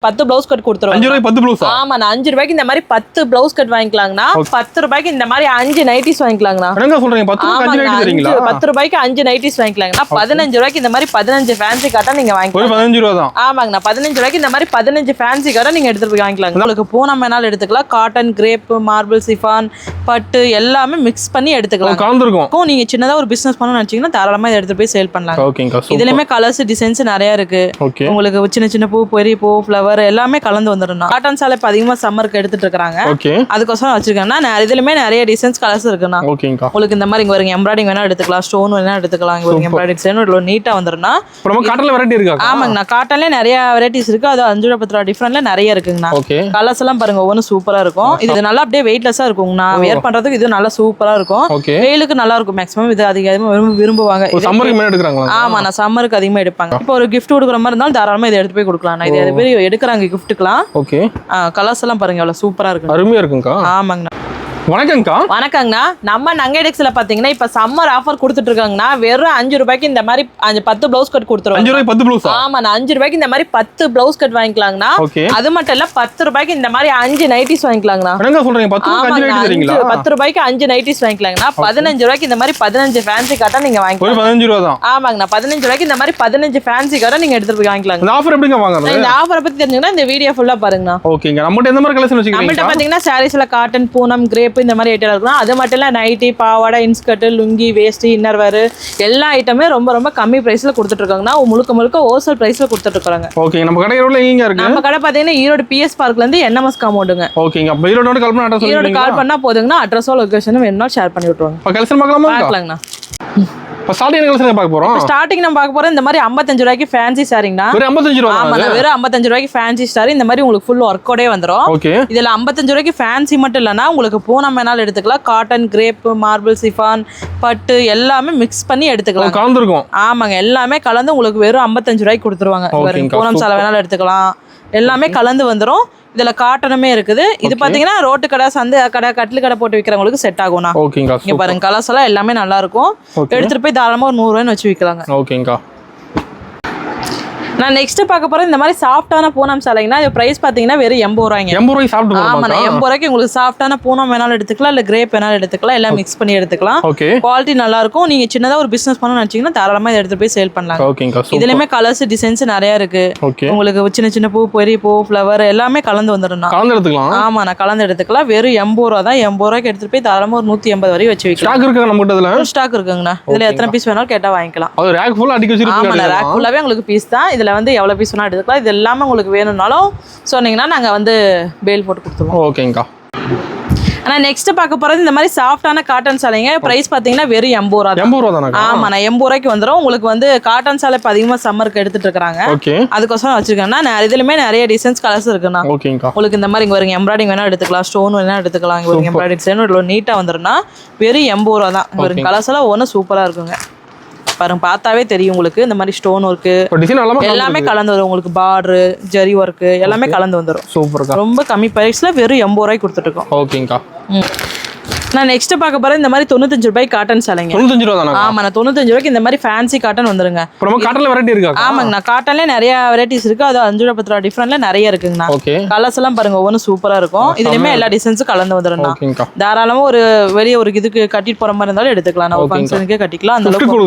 10 blouse cut கொடுத்துருவோம். 5 ரூபாய்க்கு 10 blouse. ஆமா, நான் 5 ரூபாய்க்கு இந்த மாதிரி 10 பிளவுஸ் கட் வாங்கிக்கலாங்கண்ணா. 10 ரூபாய்க்கு இந்த மாதிரி 5 நைட்டிஸ் வாங்கிக்கலாங்கண்ணா. என்னங்க சொல்றீங்க? 10 ரூபாய்க்கு 5 நைட்டி தரீங்களா? 10 ரூபாய்க்கு 5 நைட்டிஸ் வாங்கிக்கலாங்கண்ணா. 15 ரூபாய்க்கு இந்த மாதிரி 15 ஃபேன்சி காட்டன் நீங்க வாங்கிக்கலாம். 15 ரூபாய் தான். ஆமாங்கண்ணா, 15 ரூபாய்க்கு இந்த மாதிரி 15 ஃபேன்சி காட்டன் நீங்க எடுத்துட்டு போய் வாங்கிக்கலாம். உங்களுக்கு பூனம் வேணாலும் எடுத்துக்கலாம். காட்டன், கிரேப், மார்பிள், சிஃபான், பட்டு எல்லாமே மிக்ஸ் பண்ணி எடுத்துக்கலாம். கலந்துருக்கும். நீங்க சின்னதா ஒரு பிசினஸ் பண்ணணும்னு நினைச்சீங்கன்னா தாராளமா இதை எடுத்துட்டு போய் சேல் பண்ணலாம். ஓகேங்க. இதுலயுமே கலர்ஸ் டிசைன்ஸ் நிறைய இருக்கு. உங்களுக்கு சின்ன சின்ன பூ, பெரிய பூ, ஃப்ளவர் எல்லாமே கலந்து வந்துரும். காட்டன் சாலை இப்ப அதிகமா சம்மருக்கு எடுத்துட்டு இருக்காங்க. அதுக்கோசரம் வச்சிருக்காங்கன்னா இதுலயுமே நிறைய டிசைன்ஸ் கலர்ஸ் இருக்குண்ணா. உங்களுக்கு இந்த மாதிரி இங்க வருங்க எம்ப்ராய்டிங் வேணா எடுத்துக்கலாம், ஸ்டோன் வேணா எடுத்துக்கலாம். இங்க எம்ப்ராய்டிங் டிசைன் இவ்வளவு நீட்டா வந்துரும்னா. காட்டன்ல வெரைட்டி இருக்கா? ஆமாங்கண்ணா, காட்டன்ல நிறைய வெரைட்டிஸ் இருக்கு. அது 5 ரூபாய் 10 ரூபாய் டிஃபரெண்ட்ல நிறைய இருக்குங்கண்ணா. கலர்ஸ் எல்லாம் பாருங்க, ஒவ்வொன்றும் சூப்பரா இருக்கும். இது நல்லா அப்படியே வெயிட்லெஸ்ஸா இருக்குங்கண்ணா. வேர் பண்றதுக்கு இது நல்லா சூப்பரா இருக்கும். வெயிலுக்கு நல்லா இருக்கும். மேக்ஸிமம் இது அதிகமா விரும்புவாங்க. ஆமா, நான் சம்மருக்கு அதிகமா எடுப்பாங்க. இப்போ ஒரு கிஃப்ட் கொடுக்குற மாதிரி இருந்தாலும் தாராளமா இதை எடுத்து போய் கொடுக்கலாம். இது பேர் எடுக்கிறாங்க கிஃப்ட்டுக்கலாம். கலர்ஸ் எல்லாம் பாருங்க எவ்வளவு சூப்பரா இருக்கு. அருமையா இருக்குங்கக்கா. ஆமாங்கண்ணா. வணக்கம்க்கா. வணக்கங்கண்ணா. நம்ம நங்கடெக்ஸ்ல பாத்தீங்கன்னா இப்ப சம்மர் ஆஃபர் கொடுத்துட்டு இருக்காங்கண்ணா. வெறும் 5 ரூபாய்க்கு இந்த மாதிரி 10 பிளவுஸ் கட் கொடுத்துருவோம். 5 ரூபாய்க்கு 10 பிளவுஸ். ஆமா, நான் 5 ரூபாய்க்கு இந்த மாதிரி 10 பிளவுஸ் கட் வாங்கிக்கலாங்கண்ணா. அது மட்டும் இல்ல 10 ரூபாய்க்கு இந்த மாதிரி 5 நைட்டிஸ் வாங்கிக்கலாங்கண்ணா. என்னங்க சொல்றீங்க? 10 ரூபாய்க்கு 5 நைட்டி தரீங்களா? 10 ரூபாய்க்கு 5 நைட்டிஸ் வாங்கிக்கலாங்கண்ணா. 15 ரூபாய்க்கு இந்த மாதிரி 15 ஃபேன்சி காட்டன் நீங்க வாங்கிக்கலாம். 15 ரூபாய் தான். ஆமாங்கண்ணா, 15 ரூபாய்க்கு இந்த மாதிரி 15 ஃபேன்சி காட்டன் நீங்க எடுத்துட்டு போய் வாங்கிக்கலாம். இந்த ஆஃபர் எப்படிங்க வாங்குறது? இந்த ஆஃபரை பத்தி தெரிஞ்சுக்கணும் இந்த வீடியோ ஃபுல்லா பாருங்கண்ணா. ஓகேங்க. நம்மட்ட எந்த மாதிரி கலெக்ஷன் வச்சிருக்கீங்க? நம்மட்ட பாத்தீங்கன்னா சாரீஸ்ல காட்டன், பூனம், கிரேப் இந்த மாதிரி ஐட்டம் இருக்கும். அது மட்டும் இல்ல நைட்டி, பாவாடை, இன்ஸ்கர்ட், லுங்கி, வேஷ்டி, இன்னர் வேர் எல்லா ஐட்டமே ரொம்ப ரொம்ப கம்மி பிரைஸ்ல கொடுத்துட்டு இருக்காங்கன்னா. முழுக்க ஹோல்சேல் பிரைஸ்ல கொடுத்துட்டு இருக்காங்க. ஓகே. நம்ம கடை எங்க இருக்கு? நம்ம கடை பாத்தீங்கன்னா ஈரோடு PS பார்க்ல இருந்து NMS காம்பவுண்டுங்க. ஓகேங்க. அப்ப ஈரோடு கால் பண்ணா அட்ரஸ் சொல்லுங்க. ஈரோடு கால் பண்ணா போதுங்கண்ணா. அட்ரஸோ லொகேஷனும் வேணும்னா ஷேர் பண்ணி விட்டுருவாங்க. அப்ப கலெக்ஷன் பார்க்கலாமா? பார்க்கலாங்கண்ணா. இப்ப ஸ்டார்டிங் கலெக்ஷன் பார்க்க போறோம். ஸ்டார்டிங் நம்ம பார்க்க போறோம் இந்த மாதிரி 55 ரூபாய்க்கு ஃபேன்சி சாரிங்கண்ணா. வெறும் 55 ரூபாய். ஆமா, வெறும் 55 ரூபாய்க்கு ஃபேன்சி சாரி. இந்த மாதிரி உங்களுக்கு ஃபுல் ஒர்க்கோடே வந்துரும். இதுல 55 ரூபாய்க்கு ஃபேன்சி மட்டும் இல்லனா உங்களுக்கு பூனம் வேணாலும் எடுத்துக்கலாம். காட்டன், கிரேப், மார்பிள், சிஃபான், பட்டு எல்லாமே மிக்ஸ் பண்ணி எடுத்துக்கலாம். கலந்துருக்கும். ஆமாங்க, எல்லாமே கலந்து உங்களுக்கு வெறும் 55 ரூபாய்க்கு கொடுத்துருவாங்க. பூனம் சாலை வேணாலும் எடுத்துக்கலாம். எல்லாமே கலந்து வந்துரும். இதுல காட்டனுமே இருக்குது. இது பாத்தீங்கன்னா ரோட்டு கடை, சந்தை கடை, கட்டில் கடை போட்டு விக்கிறவங்களுக்கு செட் ஆகும்னா. இங்க பாருங்க கலர்ஸ் எல்லாம் எல்லாமே நல்லா இருக்கும். எடுத்துட்டு போய் தாராளமா ஒரு 100 ரூபாய்னு வச்சு விக்கலாங்க. ஓகேங்கா. நான் நெக்ஸ்ட் பார்க்க போறேன் இந்த மாதிரி சாஃப்டான பூனம் சாலைங்கன்னா. இது பிரைஸ் பாத்தீங்கன்னா வெறும் 80 ரூபாய்ங்க. 80 ரூபாய்க்கு சாஃப்ட். ஆமா, 80 ரூபாய்க்கு உங்களுக்கு சாஃப்டான பூனம் வேணாலும் எடுத்துக்கலாம், இல்ல கிரேப் வேணாலும் எடுத்துக்கலாம். எல்லாம் மிக்ஸ் பண்ணி எடுத்துக்கலாம். குவாலிட்டி நல்லா இருக்கும். நீங்க சின்னதா ஒரு பிசினஸ் பண்ணணும்னு நினைச்சீங்கன்னா தாராளமா இதை எடுத்து போய் சேல் பண்ணலாம். ஓகேங்கா. இதுலயுமே கலர்ஸ் டிசைன்ஸ் நிறைய இருக்கு. உங்களுக்கு சின்ன சின்ன பூ, பெரிய பூ, ஃப்ளவர் எல்லாமே கலந்து வந்துரும். கலந்து எடுத்துக்கலாம். ஆமா, நான் கலந்து எடுத்துக்கலாம். வெறும் 80 ரூபா தான். 80 ரூபாய்க்கு எடுத்துட்டு போய் தாராளமா ஒரு 180 வரை வச்சு வைக்கலாம். ஸ்டாக் இருக்கு நம்ம கிட்ட. இதுல ஸ்டாக் இருக்குங்கண்ணா. இதுல எத்தனை பீஸ் வேணாலும் கேட்டா வாங்கிக்கலாம். அது ரேக் ஃபுல்லா அடிக்க வச்சிருக்கீங்க. ஆமா, ரேக் ஃபுல்லாவே உங்களுக்கு பீஸ் தான். இதுல வந்து எவ்வளவு பீஸ் வேணா எடுத்துக்கலாம். இது எல்லாமே உங்களுக்கு வேணும்னாலும் சொன்னீங்கன்னா நாங்க வந்து பேல் போட்டு கொடுத்துருவோம். ஓகேங்கா. ஆனா நெக்ஸ்ட் பார்க்க போறது இந்த மாதிரி சாஃப்டான காட்டன் சாலைங்க. பிரைஸ் பாத்தீங்கன்னா வெறும் 80 ரூபா. 80 ரூபா தானே? ஆமா, நான் 80 ரூபாய்க்கு வந்துரும். உங்களுக்கு வந்து காட்டன் சாலை இப்ப அதிகமா சம்மருக்கு எடுத்துட்டு இருக்காங்க. அதுக்கோசரம் வச்சிருக்கேன்னா இதுலயுமே நிறைய டிசைன்ஸ் கலர்ஸ் இருக்குண்ணா. உங்களுக்கு இந்த மாதிரி இங்க வருங்க எம்ப்ராய்டிங் வேணா எடுத்துக்கலாம், ஸ்டோன் வேணா எடுத்துக்கலாம். இங்க ஒரு எம்ப்ராய்டிங் டிசைன் இவ்வளவு நீட்டா வந்துரும்னா வெறும் 80 ரூபா தான். இங்க கலர்ஸ் எல்லாம் ஒன்னும் சூப்பரா இருக்குங்க. பாருங்க, பார்த்தாவே தெரியும் உங்களுக்கு. இந்த மாதிரி ஸ்டோன் ஒர்க்கு எல்லாமே கலந்து வரும். உங்களுக்கு பார்டர், ஜரி ஒர்க்கு எல்லாமே கலந்து வந்துடும். சூப்பர். ரொம்ப கம்மி பிரைஸ்ல வெறும் 80 ரூபாய்க்கு கொடுத்துட்டு இருக்கோம். ஓகேங்கா. நான் நெக்ஸ்ட் பார்க்க போறேன் இந்த மாதிரி 95 ரூபாய்க்கு காட்டன் சாலைங்க. 95 ரூபா தானா? ஆமா, நான் 95 ரூபாய்க்கு இந்த மாதிரி ஃபேன்சி காட்டன் வந்துருங்க. நம்ம காட்டன்ல வெரைட்டி இருக்கா? ஆமாங்க, நான் காட்டன்ல நிறைய வெரைட்டிஸ் இருக்கு. அது 5 ரூபாய் 10 ரூபாய் டிஃபரெண்ட்ல நிறைய இருக்குங்கண்ணா. கலர்ஸ் எல்லாம் பாருங்க ஒவ்வொன்றும் சூப்பரா இருக்கும். இதுலயுமே எல்லா டிசைன்ஸும் கலந்து வந்துருண்ணா. தாராளமா ஒரு வெளியே ஒரு இதுக்கு கட்டிட்டு போற மாதிரி இருந்தாலும் எடுத்துக்கலாம். நான் ஃபங்க்ஷனுக்கே கட்டிக்கலாம். அந்த அளவுக்கு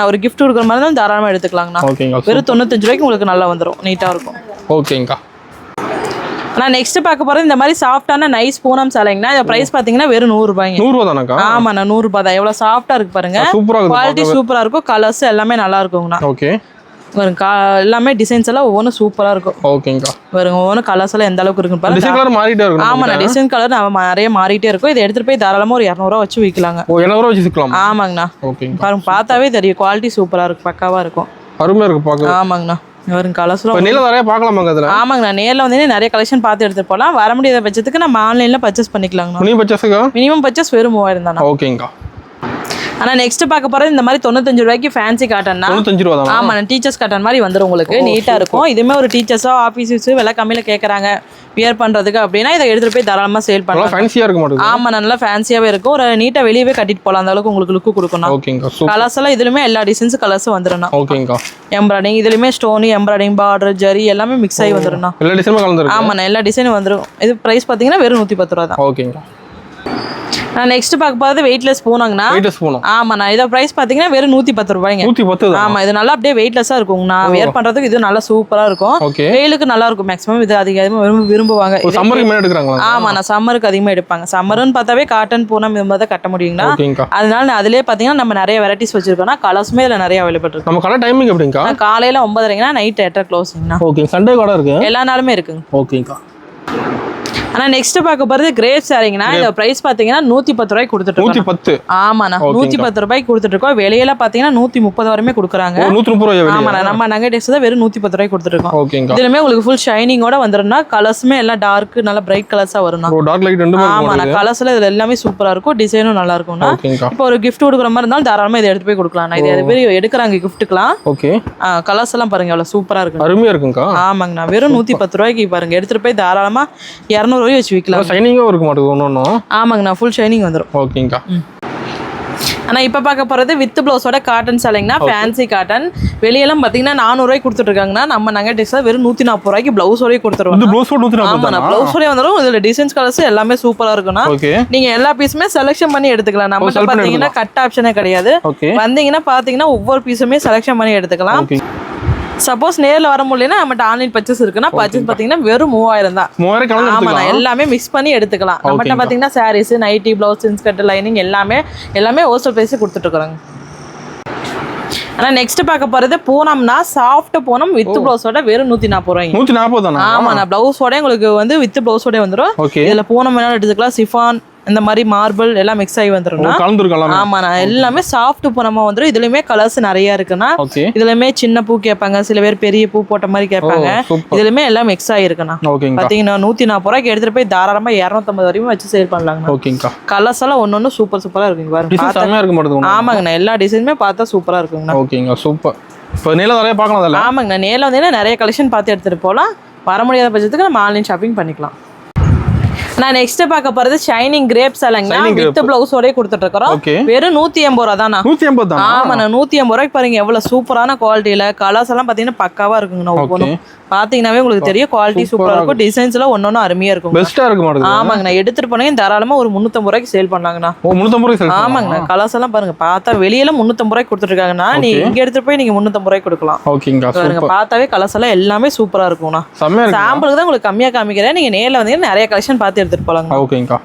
ஒரு கிஃப்ட் கொடுக்குற மாதிரி இருந்தாலும் தாராளமா எடுத்துக்கலாங்கண்ணா. வெறும் 95 ரூபாய்க்கு உங்களுக்கு நல்லா வந்துடும். நீட்டா இருக்கும். ஓகேங்கா. நான் நெக்ஸ்ட் பார்க்க போறது இந்த மாதிரி சாஃப்டான நைஸ் பூனம் சாலைங்கண்ணா. இந்த பிரைஸ் பாத்தீங்கன்னா வெறும் 100 ரூபாய்ங்க. 100 ரூபா தானக்கா? ஆமா, நான் 100 ரூபாய் தான். எவ்வளவு சாஃப்டா இருக்கு பாருங்க. குவாலிட்டி சூப்பரா இருக்கும். கலர்ஸ் எல்லாமே நல்லா இருக்குங்கண்ணா. எல்லாமே டிசைன்ஸ் எல்லாம் ஒவ்வொன்றும் சூப்பரா இருக்கும். ஓகேங்கா. வருங்க ஒவ்வொன்றும் கலர்ஸ் எல்லாம் எந்த அளவுக்கு இருக்குன்னு பாருங்க. டிசைன் கலர் மாறிட்டே இருக்கும். ஆமா, நான் டிசைன் கலர் நிறைய மாறிட்டே இருக்கும். இதை எடுத்துட்டு போய் தாராளமா ஒரு 200 ரூபா வச்சு விற்கலாங்க. 200 ரூபா வச்சு விற்கலாம். ஆமாங்கண்ணா. பாருங்க, பார்த்தாவே தெரியும். குவாலிட்டி சூப்பரா இருக்கு. பக்காவா இருக்கும். அருமையா இருக்கு பாக்க. ஆமாங்கண்ணா. வரும் கலர்ஸ்லாம் நேர்ல நிறைய பார்க்கலாமாங்க அதுல? ஆமாங்க, நான் நேர்ல வந்து நிறைய கலெக்ஷன் பார்த்து எடுத்துட்டு போலாம். வர முடியாத பட்சத்துக்கு நம்ம ஆன்லைன்ல பர்ச்சேஸ் பண்ணிக்கலாங்க. மினிமம் பர்ச்சேஸ் வெறும் 3000 தானா? ஓகேங்கா. ஆனா நெக்ஸ்ட் பார்க்க போறது இந்த மாதிரி 95 ரூபாய்க்கு ஃபேன்சி காட்டன்னா 95 ரூபாய் தான். ஆமா டீச்சர்ஸ் காட்டன் மாதிரி வந்துரும் உங்களுக்கு. நீட்டா இருக்கும். இதுமே ஒரு டீச்சர்ஸோ ஆபீஸ் விலை கம்மியில கேக்குறாங்க வியர் பண்றதுக்கு அப்படின்னா இதை எடுத்துட்டு போய் தாராளமா சேல் பண்ணலாம். ஃபேன்சியா இருக்க மாட்டேங்குது. ஆமா நல்லா ஃபேன்சியாவே இருக்கும். ஒரு நீட்டா வெளியவே கட்டிட்டு போலாம். அந்த அளவுக்கு உங்களுக்கு லுக் கொடுக்கணும். ஓகேங்க. கலர்ஸ் எல்லாம் இதுலயுமே எல்லா டிசைன்ஸ் கலர்ஸ் வந்துரும். ஓகேங்க. எம்ப்ராய்டிங் இதுலயுமே ஸ்டோன் எம்ப்ராய்டிங் பார்டர் ஜரி எல்லாமே மிக்ஸ் ஆகி வந்துரும். எல்லா டிசைனும் கலந்துருக்கு. ஆமா எல்லா டிசைனும் வந்துரும். இது பிரைஸ் பாத்தீங்கன்னா வெறும் 110 ரூபாய் தான். ஓகேங்க. நான் நெக்ஸ்ட் பார்க்க போறது வெயிட்லெஸ் ஸ்பூனுங்கண்ணா. Weightless spoon. ஆமாண்ணா இதோட பிரைஸ் பாத்தீங்கன்னா வெறும் 110 ரூபாய்ங்க. 110 தான். ஆமா இது நல்லா அப்படியே வெயிட்லெஸ்ஸா இருக்குங்கண்ணா. வியர் பண்றதுக்கு இது நல்லா சூப்பரா இருக்கும். வெயிலுக்கு நல்லா இருக்கும். மேக்ஸிமம் இது அதிகமா விரும்புவாங்க. சம்மருக்கு மேல எடுக்கறாங்களா? ஆமாண்ணா சம்மருக்கு அதிகமா எடுப்பாங்க. சம்மர்னு பார்த்தாவே காட்டன் பூனம் இந்த மாதிரி தான் கட்ட முடியுங்கண்ணா. அதனால அதுலயே பாத்தீங்கன்னா நம்ம நிறைய வெரைட்டிஸ் வச்சிருக்கோம்னா கலர்ஸுமே இதுல நிறைய அவைலபிள் இருக்கு. நம்ம கடை டைமிங் எப்படிங்கா? காலையில 9:30ங்கண்ணா நைட் 8:30 க்ளோசிங்ண்ணா. ஓகே சண்டே கடை இருக்கு. எல்லா நாளுமே இருக்குங்க. ஓகேங்கா. ஆனா நெக்ஸ்ட் பார்க்க போறது கிரேப் சாரிங்கண்ணா. இதோட பிரைஸ் பாத்தீங்கன்னா 110 ரூபாய்க்கு கொடுத்துட்டு இருக்கோம். 110. ஆமாண்ணா 110 ரூபாய்க்கு கொடுத்துட்டு இருக்கோம். வெளியில பாத்தீங்கன்னா 130 வரையுமே கொடுக்குறாங்க. 130 ரூபாய். ஆமாண்ணா நம்ம நகை டெக்ஸ் தான் வெறும் 110 ரூபாய்க்கு கொடுத்துட்டு இருக்கோம். ஓகேங்க. இதுலயுமே உங்களுக்கு ஃபுல் ஷைனிங்கோட வந்துரும்னா கலர்ஸுமே எல்லாம் டார்க் நல்ல பிரைட் கலர்ஸா வரும்னா. டார்க் லைட் ரெண்டுமே. ஆமாண்ணா கலர்ஸ்ல இதுல எல்லாமே சூப்பரா இருக்கும். டிசைனும் நல்லா இருக்கும்னா. இப்போ ஒரு gift கொடுக்குற மாதிரி இருந்தாலும் தாராளமா இதை எடுத்து போய் கொடுக்கலாம். இது எது பேர் எடுக்கிறாங்க கிஃப்ட்டுக்கலாம். ஓகே. கலர்ஸ் எல்லாம் பாருங்க எவ்வளவு சூப்பரா இருக்கு. அருமையா இருக்குங்கா. ஆமாங்கண்ணா வெறும் 110 ரூபாய்க்கு பாருங்க எடுத்துட்டு போய் தாராளமா 200 ரூபாய் வச்சு விக்கலாம். ஷைனிங்கா இருக்க மாட்டேங்குது ஒன்னொன்னு. ஆமாங்கண்ணா ஃபுல் ஷைனிங் வந்துரும். ஓகேங்கா. ஆனா இப்ப பார்க்க போறது வித் பிளவுஸோட காட்டன் சேலைங்கண்ணா. ஃபேன்சி காட்டன் வெளியெல்லாம் பாத்தீங்கன்னா 400 ரூபாய்க்கு கொடுத்துட்டு இருக்காங்கன்னா நம்ம நகை டெக்ஸ்ல வெறும் 140 ரூபாய்க்கு பிளவுஸோடய கொடுத்துருவாங்க. ஆமாண்ணா பிளவுஸோடய வந்துடும். இதுல டிசைன்ஸ் கலர்ஸ் எல்லாமே சூப்பரா இருக்கும்னா நீங்க எல்லா பீஸுமே செலக்ஷன் பண்ணி எடுத்துக்கலாம். நம்ம பாத்தீங்கன்னா கட் ஆப்ஷனே கிடையாது. வந்தீங்கன்னா பாத்தீங்கன்னா ஒவ்வொரு பீஸுமே செலக்ஷன் பண்ணி எடுத்துக்கலாம். சப்போஸ் நேர்ல வர முடியலன்னா நம்மகிட்ட ஆன்லைன் பர்ச்சேஸ் இருக்குன்னா பர்ச்சேஸ் பாத்தீங்கன்னா வெறும் 3000 தான். 3000 ஆமா எல்லாமே மிக்ஸ் பண்ணி எடுத்துக்கலாம். நம்மகிட்ட பாத்தீங்கன்னா sarees nighty blouse inskirt lining எல்லாமே ஹோல்சேல் பிரைஸ் கொடுத்துட்டு இருக்காங்க. ஆனா நெக்ஸ்ட் பார்க்க போறது பூனம்னா சாஃப்ட் பூனம் வித் பிளவுஸோட வெறும் 140 ரூபாய். 140 தானா? ஆமாண்ணா பிளவுஸோட உங்களுக்கு வந்து வித் பிளவுஸோட வந்துரும். இதுல பூனம் வேணாலும் எடுத்துக்கலாம். சிஃபான் இந்த மாதிரி மார்பிள் எல்லாம் மிக்ஸ் ஆகி வந்துரும். ஆமாண்ணா எல்லாமே சாஃப்ட் பூனமா வந்துரும். இதுலயுமே கலர்ஸ் நிறைய இருக்குண்ணா. இதுலயுமே சின்ன பூ கேட்பாங்க, சில பேர் பெரிய பூ போட்ட மாதிரி கேட்பாங்க. இதுலயுமே எல்லாம் மிக்ஸ் ஆகிருக்குண்ணா. பாத்தீங்கன்னா 140 ரூபாய்க்கு எடுத்துட்டு போய் தாராளமா 250 வரையும் வச்சு சேல் பண்ணலாங்க. கலர்ஸ் எல்லாம் ஒன்னொன்னு சூப்பரா இருக்குங்க. ஆமாங்கண்ணா எல்லா டிசைனுமே பார்த்தா சூப்பரா இருக்குங்கண்ணா. ஓகேங்க சூப்பர். இப்போ நேர்ல நிறைய பார்க்கலாம். ஆமாங்கண்ணா நேர்ல வந்தீங்கன்னா நிறைய கலெக்ஷன் பார்த்து எடுத்துட்டு போகலாம். வர முடியாத பட்சத்துக்கு நம்ம ஆன்லைன் ஷாப்பிங் பண்ணிக்கலாம். நான் நெக்ஸ்ட் பார்க்க போறது ஷைனிங் கிரேப் சேலைங்க வித் பிளவுஸோட கொடுத்துட்டு இருக்கோம். வெறும் 180 ரூபாய் தானா? 180 தான். ஆமாண்ணா 180 ரூபாய்க்கு பாருங்க எவ்வளவு சூப்பரான குவாலிட்டியில கலர்ஸ் எல்லாம் பாத்தீங்கன்னா பக்காவா இருக்குங்கண்ணா. ஒவ்வொன்றும் பாத்தீங்கன்னாவே உங்களுக்கு தெரியும் குவாலிட்டி சூப்பரா இருக்கும். டிசைன்ஸ் எல்லாம் ஒன்னொன்னு அருமையா இருக்கும். பெஸ்டா இருக்கு. ஆமாங்கண்ணா எடுத்துட்டு போனீங்க தாராளமா ஒரு 350 ரூபாய்க்கு சேல் பண்ணாங்கண்ணா. 350 ரூபாய். ஆமாங்கண்ணா கலர்ஸ் எல்லாம் பாருங்க பார்த்தா வெளியில 350 ரூபாய்க்கு கொடுத்துட்டு இருக்காங்கண்ணா. நீங்க இங்க எடுத்துட்டு போய் நீங்க 350 ரூபாய்க்கு கொடுக்கலாம். பாருங்க பார்த்தாவே கலர்ஸ் எல்லாம் எல்லாமே சூப்பரா இருக்கும்ண்ணா. சாம்பிளுக்கு தான் உங்களுக்கு கம்மியா காமிக்கிறேன். நீங்க நேர்ல வந்தீங்கன்னா நிறைய கலெக்ஷன் பார்த்து எடுத்துட்டு போலாங்க. ஓகேங்கா.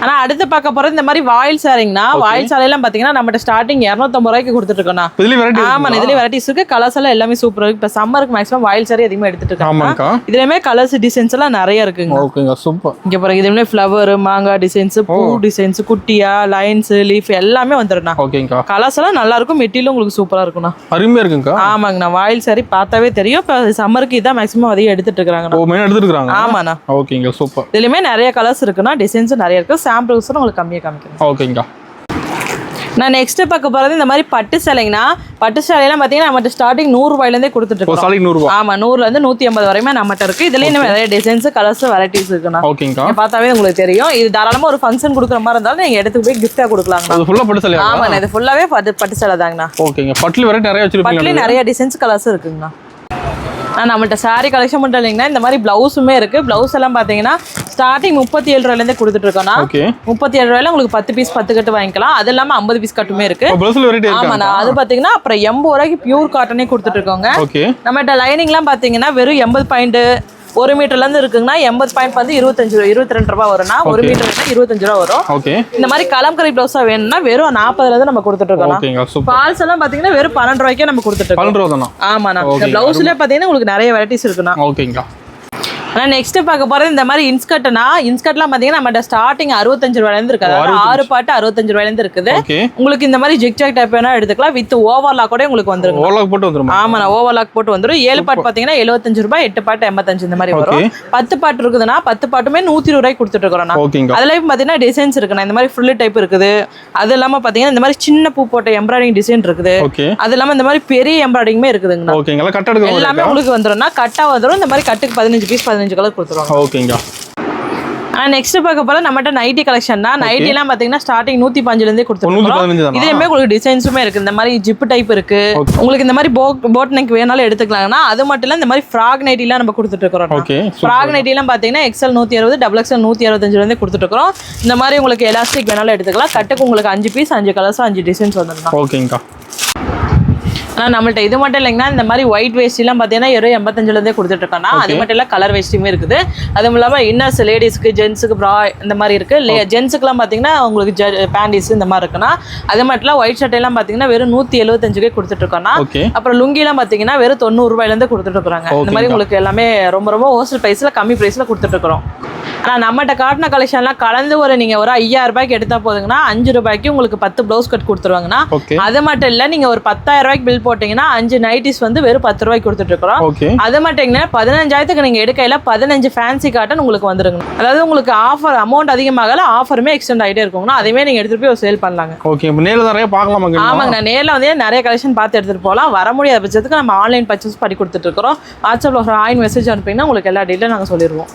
ஆனா அடுத்து பார்க்க போறது இந்த மாதிரி வாயில் சாரிங்கண்ணா. வாயில் சாரி எல்லாம் பாத்தீங்கன்னா நம்ம ஸ்டார்டிங் 250 ரூபாய்க்கு கொடுத்துட்டு இருக்கோம்ண்ணா. ஆமா இதுல வெரைட்டிஸ் இருக்கு. கலர்ஸ் எல்லாம் எல்லாமே சூப்பரா இருக்கு. இப்ப சம்மருக்கு மேக்ஸிமம் வாயில் சாரி அதிகமா எடுத்துட்டு இருக்காங்க. இதுலயுமே கலர்ஸ் டிசைன்ஸ் எல்லாம் நிறைய இருக்குங்க. ஓகேங்க சூப்பர். இங்க பாருங்க இதுலயே ஃப்ளவர் மாங்காய் டிசைன்ஸ் பூ டிசைன்ஸ் குட்டியா லைன்ஸ் லீஃப் எல்லாமே வந்துருண்ணா. ஓகேங்க கலர்ஸ் எல்லாம் நல்லா இருக்கும். மெட்டீரியல் உங்களுக்கு சூப்பரா இருக்கும்ண்ணா. அருமையா இருக்குங்க. ஆமாங்கண்ணா வாயில் சாரி பார்த்தாவே தெரியும். இப்ப சம்மருக்கு இதான் மேக்ஸிமம் அதிகம் எடுத்துட்டு இருக்காங்க. ஆமாண்ணா. ஓகேங்க சூப்பர். இதுலயுமே நிறைய கலர்ஸ் இருக்குண்ணா. டிசைன்ஸ் நிறைய இருக்கு. சாம்பிள்ஸ் உங்களுக்கு கம்மியா காமிக்கிறேன். ஓகேங்க. நான் நெக்ஸ்ட் பார்க்க போறது இந்த மாதிரி பட்டு சேலைங்கண்ணா. பட்டு சேலையெல்லாம் பாத்தீங்கன்னா நம்ம ஸ்டார்டிங் 100 ரூபாயில இருந்தே கொடுத்துட்டு இருக்கோம். ஆமா 100ல இருந்து 150 வரையுமே நம்மகிட்ட இருக்கு. இதுல இன்னும் நிறைய டிசைன்ஸ் கலர்ஸ் வெரைட்டிஸ் இருக்குண்ணா. ஓகேங்க பார்த்தாவே உங்களுக்கு தெரியும். இது தாராளமா ஒரு ஃபங்க்ஷன் கொடுக்குற மாதிரி இருந்தாலும் நீங்க எடுத்து போய் கிஃப்டா கொடுக்கலாம். அது ஃபுல்லா பட்டு சேலை. ஆமா இது ஃபுல்லாவே பட்டு சேலை தாங்கண்ணா. ஓகேங்க. பட்டுல வெரைட்டி நிறைய வச்சிருக்கீங்க. பட்டுல நிறைய டிசைன்ஸ் கலர்ஸ் இருக்குங்கண்ணா. நம்மள்ட்ட சாரி கலெக்ஷன் மட்டும் இல்லைங்கன்னா இந்த மாதிரி பிளவுஸுமே இருக்கு. பிளவுஸ் எல்லாம் பாத்தீங்கன்னா ஸ்டார்டிங் 37 ரூபாயில இருந்தே கொடுத்துட்டு இருக்கோம்னா 37 ரூபாயில உங்களுக்கு 10 பீஸ் 10 கட்டு வாங்கிக்கலாம். அது இல்லாம 50 பீஸ் கட்டுமே இருக்கு. ஆமாண்ணா அது பாத்தீங்கன்னா அப்புறம் 80 ரூபாய்க்கு பியூர் காட்டனே கொடுத்துட்டு இருக்கோங்க. நம்மகிட்ட லைனிங் எல்லாம் பாத்தீங்கன்னா வெறும் 80 பாயிண்ட் 1 மீட்டர்ல இருந்து இருக்குங்கன்னா 80 பாயிண்ட் வந்து 22 ரூபாய் வரும்னா 1 மீட்டர் 25 ரூபாய் வரும். இந்த மாதிரி கலம்கரி பிளவுஸா வேணும்னா வெறும் 40 இருந்து நம்ம கொடுத்துட்டு இருக்கோம். ஃபால்ஸ் எல்லாம் பாத்தீங்கன்னா வெறும் 12 ரூபாய்க்கே நம்ம கொடுத்துட்டு இருக்கோம். ஆமாண்ணா இந்த பிளவுஸ்ல பாத்தீங்கன்னா உங்களுக்கு நிறைய வெரைட்டிஸ் இருக்குண்ணா. ஆனா நெக்ஸ்ட் பார்க்க போறது இந்த மாதிரி இன்ஸ்கர்ட்னா இன்ஸ்கர்ட்லாம் பாத்தீங்கன்னா நம்ம ஸ்டார்டிங் 65 ரூபாயில இருந்து இருக்கு. அதாவது 6 பாட்டு 65 ரூபாயில இருந்து இருக்குது. உங்களுக்கு இந்த மாதிரி ஜிக்ஜாக் டைப் வேணா எடுத்துக்கலாம். வித் ஓவர்லாக் கூட உங்களுக்கு வந்துரும். ஓவர்லாக் போட்டு வந்துரும். ஆமா, ஓவர்லாக் போட்டு வந்துரும். 7 பாட்டு பாத்தீங்கன்னா 75 ரூபாய், 8 பாட்டு 85 இந்த மாதிரி வரும். 10 பாட்டு இருக்குதுன்னா 10 பாட்டுமே 120 ரூபாய்க்கு கொடுத்துட்டு இருக்கோம். அதுலயும் பாத்தீங்கன்னா டிசைன்ஸ் இருக்குண்ணா. இந்த மாதிரி ஃபுல் டைப் இருக்குது. அது இல்லாம பாத்தீங்கன்னா இந்த மாதிரி சின்ன பூ போட்ட எம்ப்ராய்டிங் டிசைன் இருக்குது. அது இல்லாம இந்த மாதிரி பெரிய எம்ப்ராய்டிங்குமே இருக்குதுங்கண்ணா. எல்லாமே உங்களுக்கு வந்துரும்னா கட்டா வந்துரும். இந்த மாதிரி கட்டுக்கு 15 பீஸ் 15 கலர் கொடுத்துருவாங்க. ஓகேங்க. நெக்ஸ்ட் பார்க்க போல நம்மகிட்ட நைட்டி கலெக்ஷன் தான். நைட்டி எல்லாம் பாத்தீங்கன்னா ஸ்டார்டிங் 115 இருந்தே கொடுத்துருக்கோம். இதுலயுமே உங்களுக்கு டிசைன்ஸுமே இருக்கு. இந்த மாதிரி ஜிப் டைப் இருக்கு. உங்களுக்கு இந்த மாதிரி போட் நெக் வேணாலும் எடுத்துக்கலாம்னா அது மட்டும் இல்ல இந்த மாதிரி ஃப்ராக் நைட்டி எல்லாம் நம்ம கொடுத்துட்டு இருக்கோம். ஃப்ராக் நைட்டி எல்லாம் பாத்தீங்கன்னா XL 160, XXL 165 இருந்தே கொடுத்துட்டு இருக்கோம். இந்த மாதிரி உங்களுக்கு எலாஸ்டிக் வேணாலும் எடுத்துக்கலாம். கட்டுக்கு உங்களுக்கு 5 பீஸ் 5 கலர்ஸ் 5 டிசைன்ஸ் வந்துடும். ஓகேங்கா. ஆனால் நம்மள்ட்ட இது மட்டும் இல்லைங்கன்னா இந்த மாதிரி ஒயிட் வேஸ்டிலாம் பார்த்தீங்கன்னா 85 கொடுத்துட்டு இருக்கோம்னா அது மட்டும் இல்லை கலர் வேஸ்டியுமே இருக்குது. அதுவும் இல்லாமல் இன்னர்ஸ் லேடிஸ்க்கு ஜென்ஸுக்கு ப்ரா இந்த மாதிரி இருக்குது. ஜென்ஸுக்குலாம் பார்த்தீங்கன்னா உங்களுக்கு பேண்டிஸ் இந்த மாதிரி இருக்குன்னா அது மட்டும் இல்லை ஒயிட் ஷர்ட்டையெல்லாம் பார்த்தீங்கன்னா வெறும் 175 கொடுத்துட்டு இருக்கோம்னா அப்புறம் லுங்கிலாம் பார்த்தீங்கன்னா வெறும் 90 ரூபாயிலேருந்து கொடுத்துட்டு இருக்கிறாங்க. இந்த மாதிரி உங்களுக்கு எல்லாமே ரொம்ப ரொம்ப ஹோல்சேல் ப்ரைஸில் கம்மி ப்ரைஸில் கொடுத்துட்டு இருக்கிறோம். ஆனால் நம்மகிட்ட காட்டின கலெக்ஷன்லாம் கலந்து நீங்கள் ஒரு 5000 ரூபாய்க்கு எடுத்தால் போதுங்கன்னா 5 ரூபாய்க்கு உங்களுக்கு 10 ப்ளவுஸ் கட் கொடுத்துருவாங்கன்னா அது மட்டும் இல்லை நீங்கள் ஒரு 10,000 ரூபாய்க்கு பில் போட்டீங்கன்னா 5 நைட்டிஸ் வந்து வெறும் 10 ரூபாய்க்கு கொடுத்துட்டு இருக்கிறோம். அது மட்டும் இல்லை 15,000க்கு நீங்கள் எடுக்கையில் 15 ஃபேன்சி காட்டன் உங்களுக்கு வந்துருங்க. அதாவது உங்களுக்கு ஆஃபர் அமௌண்ட் அதிகமாகல ஆஃபருமே எக்ஸ்டெண்ட் ஆகிட்டே இருக்குங்கன்னா அதையுமே நீங்கள் எடுத்துகிட்டு போய் சேல் பண்ணலாங்க. ஓகே, நேரில் நிறைய பார்க்கலாம். ஆமாங்க, நான் நேரில் வந்து நிறைய கலெக்ஷன் பார்த்து எடுத்துகிட்டு போகலாம். வர முடியாத பட்சத்துக்கு நம்ம ஆன்லைன் பர்ச்சேஸ் பண்ணி கொடுத்துட்டு இருக்கிறோம். வாட்ஸ்அப்பில் ஒரு மெசேஜ் அனுப்பிங்கன்னா உங்களுக்கு எல்லா டீட்டெயிலும் நாங்கள் சொல்லிடுவோம்.